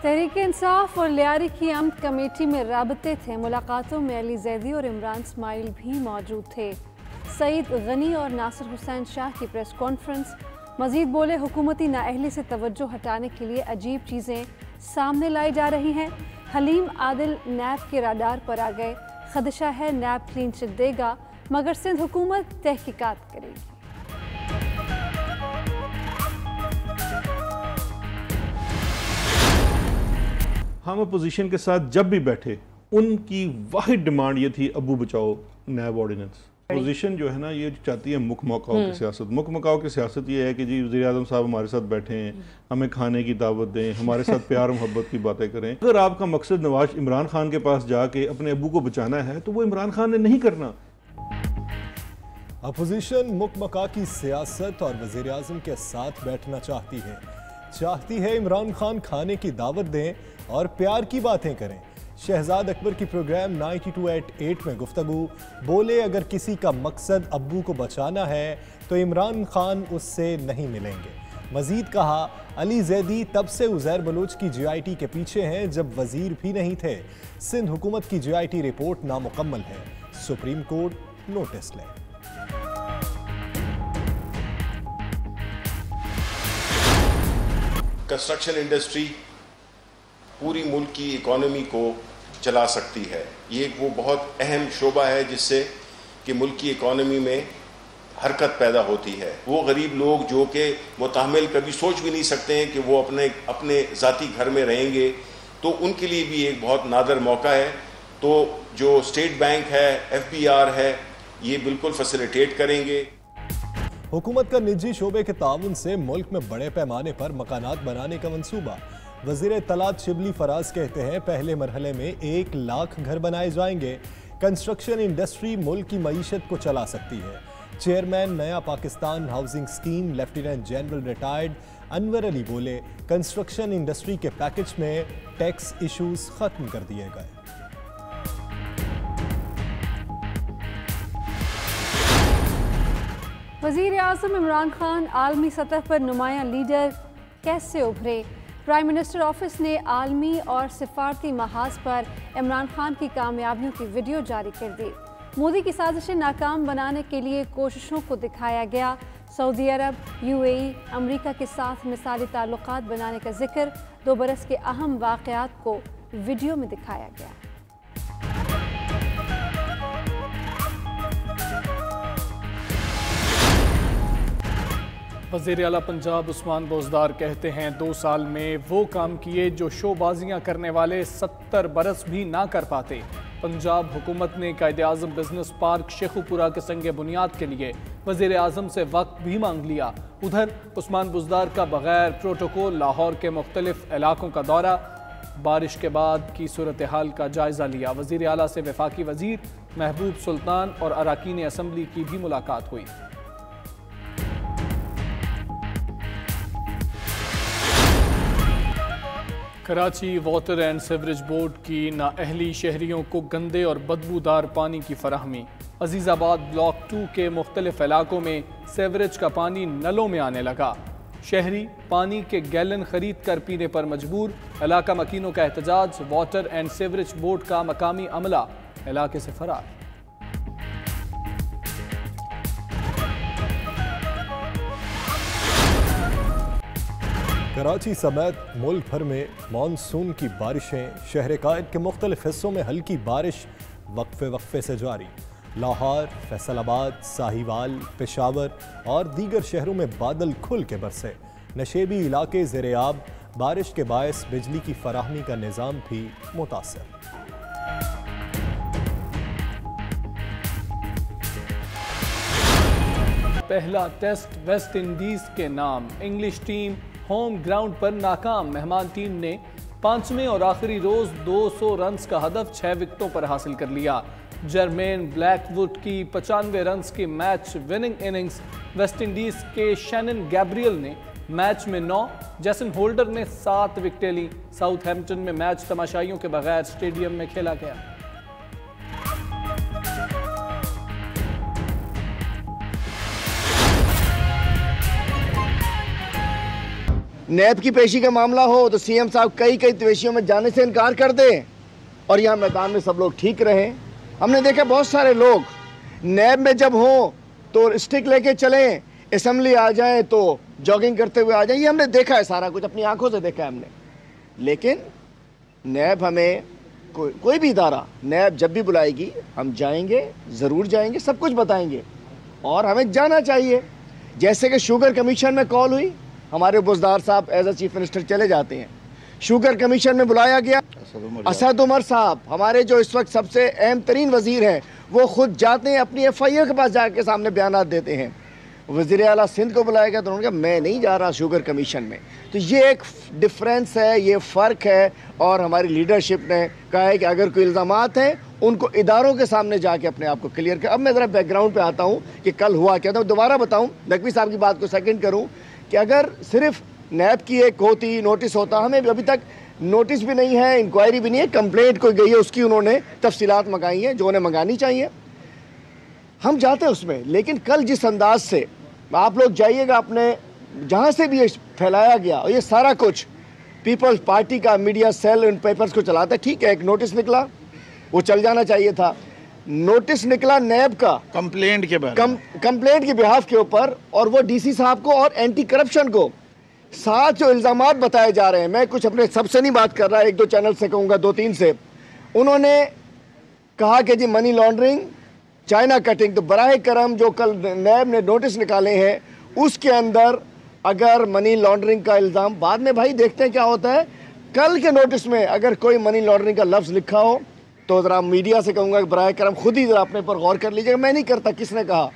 तहरीक इंसाफ और लियारी की अमद कमेटी में राबते थे। मुलाकातों में अली जैदी और इमरान इस्माइल भी मौजूद थे। सईद गनी और नासिर हुसैन शाह की प्रेस कॉन्फ्रेंस। मजीद बोले, हुकूमती नाअहली से तवज्जो हटाने के लिए अजीब चीज़ें सामने लाई जा रही हैं। हलीम आदिल नैब के राडार पर आ गए। खदशा है नैब क्लीन चिट देगा, मगर सिंध हुकूमत तहकीकात करेगी। हम अपोजिशन के साथ जब भी बैठे, उनकी वाहिद डिमांड ये थी, अबू बचाओ नैब ऑर्डिनेंस। अपोजिशन जो है ना, ये चाहती है मुख मौकाओं की सियासत। मुख मौकाओं की सियासत ये है कि जी वज़ीर आज़म साहब हमारे साथ बैठे हैं, हमें खाने की दावत दें, हमारे साथ प्यार मोहब्बत की बातें करें। अगर आपका मकसद नवाज इमरान खान के पास जाके अपने अबू को बचाना है, तो वो इमरान खान ने नहीं करना। अपोजिशन मुख मौका की सियासत और वज़ीर आज़म के साथ बैठना चाहती है इमरान खान खाने की दावत दें और प्यार की बातें करें। शहजाद अकबर की प्रोग्राम 92@8 में गुफ्तगू। बोले, अगर किसी का मकसद अब्बू को बचाना है तो इमरान खान उससे नहीं मिलेंगे। मजीद कहा, अली जैदी तब से उज़ैर बलोच की GIT के पीछे हैं जब वजीर भी नहीं थे। सिंध हुकूमत की GIT रिपोर्ट नामुकम्मल है, सुप्रीम कोर्ट नोटिस ले। कंस्ट्रक्शन इंडस्ट्री पूरी मुल्क की इकॉनमी को चला सकती है। ये वो बहुत अहम शोबा है जिससे कि मुल्क की इकॉनमी में हरकत पैदा होती है। वो गरीब लोग जो कि मुताहमिल कभी सोच भी नहीं सकते हैं कि वो अपने ज़ाती घर में रहेंगे, तो उनके लिए भी एक बहुत नादर मौका है। तो जो स्टेट बैंक है, FBR है, ये बिल्कुल फैसिलिटेट करेंगे। हुकूमत का निजी शोबे के ताउन से मुल्क में बड़े पैमाने पर मकानात बनाने का मंसूबा। वज़ीर इत्तलात शिबली फराज कहते हैं, पहले मरहले में 1 लाख घर बनाए जाएंगे। कंस्ट्रक्शन इंडस्ट्री मुल्क की मईशत को चला सकती है। चेयरमैन नया Pakistan housing scheme lieutenant general retired Anwar Ali बोले, कंस्ट्रक्शन इंडस्ट्री के पैकेज में टैक्स इशूज खत्म कर दिए गए। वज़ीर आज़म इमरान खान आलमी सतह पर नुमायां लीडर कैसे उभरे। प्राइम मिनिस्टर ऑफिस ने आलमी और सिफारती महाज पर इमरान खान की कामयाबियों की वीडियो जारी कर दी। मोदी की साजिशें नाकाम बनाने के लिए कोशिशों को दिखाया गया। सऊदी अरब, UAE, अमरीका के साथ मिसाली ताल्लुकात बनाने का जिक्र। 2 बरस के अहम वाक़यात को वीडियो में दिखाया गया। वज़ीर आला पंजाब उस्मान बोजदार कहते हैं, 2 साल में वो काम किए जो शोबाजियाँ करने वाले 70 बरस भी ना कर पाते। पंजाब हुकूमत ने कायदे-आज़म बिजनेस पार्क शेखुपुरा के संगे बुनियाद के लिए वज़ीर आज़म से वक्त भी मांग लिया। उधर उस्मान बोजदार का बगैर प्रोटोकॉल लाहौर के मुख्तलिफ इलाकों का दौरा। बारिश के बाद की सूरत हाल का जायज़ा लिया। वज़ीर आला से वफाकी वज़ीर महबूब सुल्तान और अरकान असम्बली की भी मुलाकात हुई। Karachi water and sewerage board की नाअहली शहरियों को गंदे और बदबूदार पानी की फराहमी। अजीज़ाबाद ब्लॉक 2 के मुख्तलिफ इलाकों में सीवरेज का पानी नलों में आने लगा। शहरी पानी के गैलन खरीद कर पीने पर मजबूर। इलाका मकीनों का एहतजाज। वाटर एंड सीवरेज बोर्ड का मकामी अमला इलाके से फरार। कराची समेत मुल्क भर में मानसून की बारिशें। शहर कायद के मुख्तलिफ हिस्सों में हल्की बारिश वक्फे से जारी। लाहौर, फैसलाबाद, साहिवाल, पेशावर और दीगर शहरों में बादल खुल के बरसे। नशेबी इलाके ज़ेरे-आब। बारिश के बायस बिजली की फराहमी का निज़ाम भी मुतासर। पहला टेस्ट वेस्ट इंडीज के नाम। इंग्लिश टीम होम ग्राउंड पर नाकाम। मेहमान टीम ने 5वें और आखिरी रोज 200 रन्स का हदफ 6 विकेटों पर हासिल कर लिया। जर्मेन ब्लैकवुड की 95 रन्स की match winning innings. West Indies के शैनन गैब्रियल ने मैच में 9, जैसन होल्डर ने 7 विकेटें ली। साउथहैम्पटन में मैच तमाशाइयों के बगैर स्टेडियम में खेला गया। नैब की पेशी का मामला हो तो सीएम साहब कई तवेशियों में जाने से इनकार कर दें और यहाँ मैदान में सब लोग ठीक रहें। हमने देखा बहुत सारे लोग नैब में जब हों तो स्टिक लेके चलें, असेंबली आ जाए तो जॉगिंग करते हुए आ जाए। ये हमने देखा है, सारा कुछ अपनी आंखों से देखा है हमने। लेकिन नैब हमें कोई भी इदारा नैब जब भी बुलाएगी हम जाएंगे, ज़रूर जाएंगे, सब कुछ बताएंगे और हमें जाना चाहिए। जैसे कि शुगर कमीशन में कॉल हुई, हमारे बुज़दार साहब एज अ चीफ मिनिस्टर चले जाते हैं। शुगर कमीशन में बुलाया गया, असद उमर साहब हमारे जो इस वक्त सबसे अहम तरीन वजीर हैं वो खुद जाते हैं, अपनी FIA के पास जाके सामने बयान देते हैं। वज़ीर आला सिंध को बुलाया गया तो उन्होंने कहा मैं नहीं जा रहा शुगर कमीशन में। तो ये एक डिफरेंस है, ये फ़र्क है। और हमारी लीडरशिप ने कहा है कि अगर कोई इल्ज़ामात हैं उनको इदारों के सामने जाके अपने आप को क्लियर कर। अब मैं ज़रा बैकग्राउंड पे आता हूँ कि कल हुआ क्या था। दोबारा बताऊँ, नकवी साहब की बात को सेकंड करूँ कि अगर सिर्फ नैब की एक होती, नोटिस होता, हमें अभी तक नोटिस भी नहीं है, इंक्वायरी भी नहीं है, कंप्लेंट कोई गई है उसकी उन्होंने तफसीलात मंगाई हैं जो उन्हें मंगानी चाहिए, हम जाते हैं उसमें। लेकिन कल जिस अंदाज से आप लोग जाइएगा, अपने जहाँ से भी ये फैलाया गया और ये सारा कुछ पीपल्स पार्टी का मीडिया सेल इन पेपर्स को चलाता है। ठीक है, एक नोटिस निकला, वो चल जाना चाहिए था। नोटिस निकला नैब का कंप्लेंट के बिहाफ के ऊपर, और वो DC साहब को और एंटी करप्शन को साथ जो इल्ज़ामात बताए जा रहे हैं, मैं कुछ अपने सबसे नहीं बात कर रहा, 1-2 चैनल से कहूँगा, 2-3 से। उन्होंने कहा कि जी मनी लॉन्ड्रिंग, चाइना कटिंग। तो बराह करम जो कल नैब ने नोटिस निकाले हैं उसके अंदर अगर मनी लॉन्ड्रिंग का इल्ज़ाम, बाद में भाई देखते हैं क्या होता है। कल के नोटिस में अगर कोई मनी लॉन्ड्रिंग का लफ्ज़ लिखा हो तो ज़रा मीडिया से कहूँगा कि बराह करम खुद ही ज़रा अपने पर गौर कर लीजिएगा। मैं नहीं करता किसने कहा,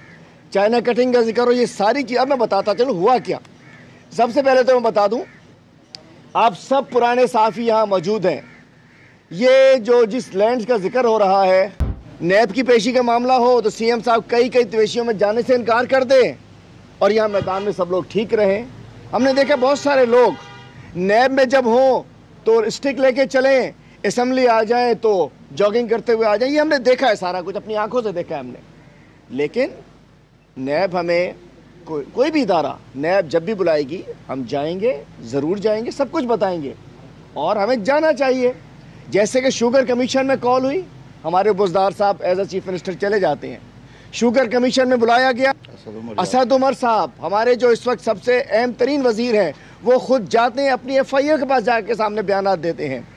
चाइना कटिंग का जिक्र हो, ये सारी चीज़। अब मैं बताता चलो हुआ क्या। सबसे पहले तो मैं बता दूं, आप सब पुराने साफ़ी यहाँ मौजूद हैं। ये जो जिस लैंड का जिक्र हो रहा है, नैब की पेशी का मामला हो तो सीएम साहब कई तवेशियों में जाने से इनकार कर दें और यहाँ मैदान में सब लोग ठीक रहें। हमने देखा बहुत सारे लोग नैब में जब हों तो स्टिक लेके चलें, असेंबली आ जाए तो जॉगिंग करते हुए आ जाए। ये हमने देखा है, सारा कुछ अपनी आंखों से देखा है हमने। लेकिन नैब हमें कोई भी इदारा नैब जब भी बुलाएगी हम जाएंगे, ज़रूर जाएंगे, सब कुछ बताएंगे और हमें जाना चाहिए। जैसे कि शुगर कमीशन में कॉल हुई, हमारे बुज़दार साहब एज अ चीफ मिनिस्टर चले जाते हैं। शुगर कमीशन में बुलाया गया, असद उमर साहब हमारे जो इस वक्त सबसे अहम तरीन वजीर हैं वो खुद जाते हैं, अपनी FIA के पास जाके सामने बयान देते हैं।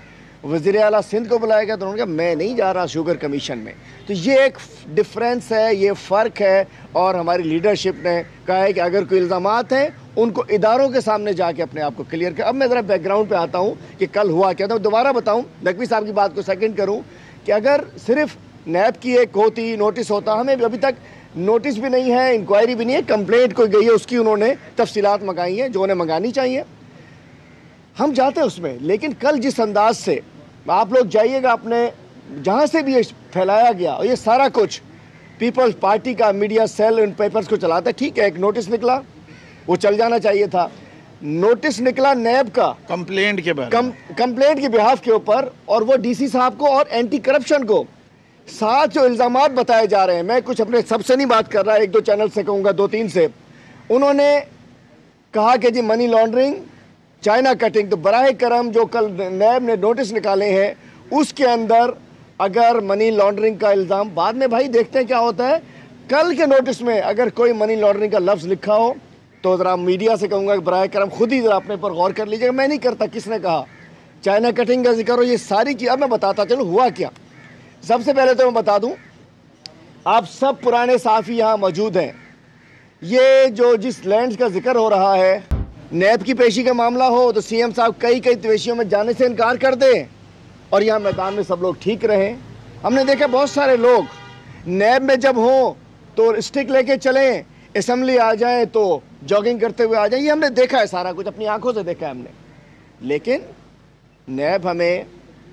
वज़ीर आला सिंध को बुलाया गया तो उन्होंने कहा मैं नहीं जा रहा शुगर कमीशन में। तो ये एक डिफरेंस है, ये फ़र्क है। और हमारी लीडरशिप ने कहा है कि अगर कोई इल्ज़ामात हैं उनको इदारों के सामने जाके अपने आप को क्लियर कर। अब मैं ज़रा बैकग्राउंड पे आता हूँ कि कल हुआ क्या था। दोबारा बताऊँ, नकवी साहब की बात को सेकंड करूँ कि अगर सिर्फ नैब की एक होती, नोटिस होता, हमें अभी तक नोटिस भी नहीं है, इंक्वायरी भी नहीं है, कंप्लेंट कोई गई है उसकी उन्होंने तफसीलात मंगाई हैं जो उन्हें मंगानी चाहिए, हम जाते हैं उसमें। लेकिन कल जिस अंदाज से आप लोग जाइएगा, अपने जहाँ से भी ये फैलाया गया और ये सारा कुछ पीपल्स पार्टी का मीडिया सेल इन पेपर्स को चलाता है। ठीक है, एक नोटिस निकला, वो चल जाना चाहिए था। नोटिस निकला नैब का कंप्लेंट के बिहाफ के ऊपर, और वो DC साहब को और एंटी करप्शन को साथ जो इल्ज़ामात बताए जा रहे हैं, मैं कुछ अपने सबसे नहीं बात कर रहा, 1-2 चैनल से कहूँगा, 2-3 से। उन्होंने कहा कि जी मनी लॉन्ड्रिंग, चाइना कटिंग। तो बराह करम जो कल नैब ने नोटिस निकाले हैं उसके अंदर अगर मनी लॉन्ड्रिंग का इल्ज़ाम, बाद में भाई देखते हैं क्या होता है। कल के नोटिस में अगर कोई मनी लॉन्ड्रिंग का लफ्ज़ लिखा हो तो ज़रा मीडिया से कहूँगा कि बराह करम खुद ही ज़रा अपने पर गौर कर लीजिएगा। मैं नहीं करता किसने कहा, चाइना कटिंग का जिक्र हो, ये सारी चीज़। अब मैं बताता चलो हुआ क्या। सबसे पहले तो मैं बता दूं, आप सब पुराने साफ़ी यहाँ मौजूद हैं। ये जो जिस लैंड का जिक्र हो रहा है, नैब की पेशी का मामला हो तो सीएम साहब कई तवेशियों में जाने से इनकार कर दें और यहाँ मैदान में सब लोग ठीक रहें। हमने देखा बहुत सारे लोग नैब में जब हों तो स्टिक लेके चलें, असेंबली आ जाए तो जॉगिंग करते हुए आ जाए। ये हमने देखा है, सारा कुछ अपनी आंखों से देखा है हमने। लेकिन नैब हमें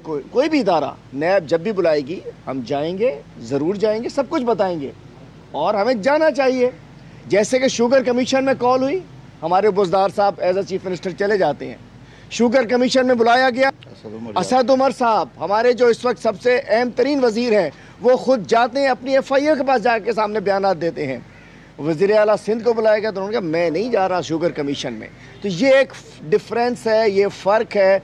कोई भी इदारा नैब जब भी बुलाएगी हम जाएंगे, ज़रूर जाएंगे, सब कुछ बताएंगे और हमें जाना चाहिए। जैसे कि शुगर कमीशन में कॉल हुई, हमारे बुज़दार साहब एज अ चीफ मिनिस्टर चले जाते हैं। शुगर कमीशन में बुलाया गया, असद उमर साहब हमारे जो इस वक्त सबसे अहम तरीन वजीर हैं वो खुद जाते हैं, अपनी FIA के पास जाके सामने बयान देते हैं। वज़ीर आला सिंध को बुलाया गया तो उन्होंने कहा मैं नहीं जा रहा शुगर कमीशन में। तो ये एक डिफरेंस है, ये फ़र्क है।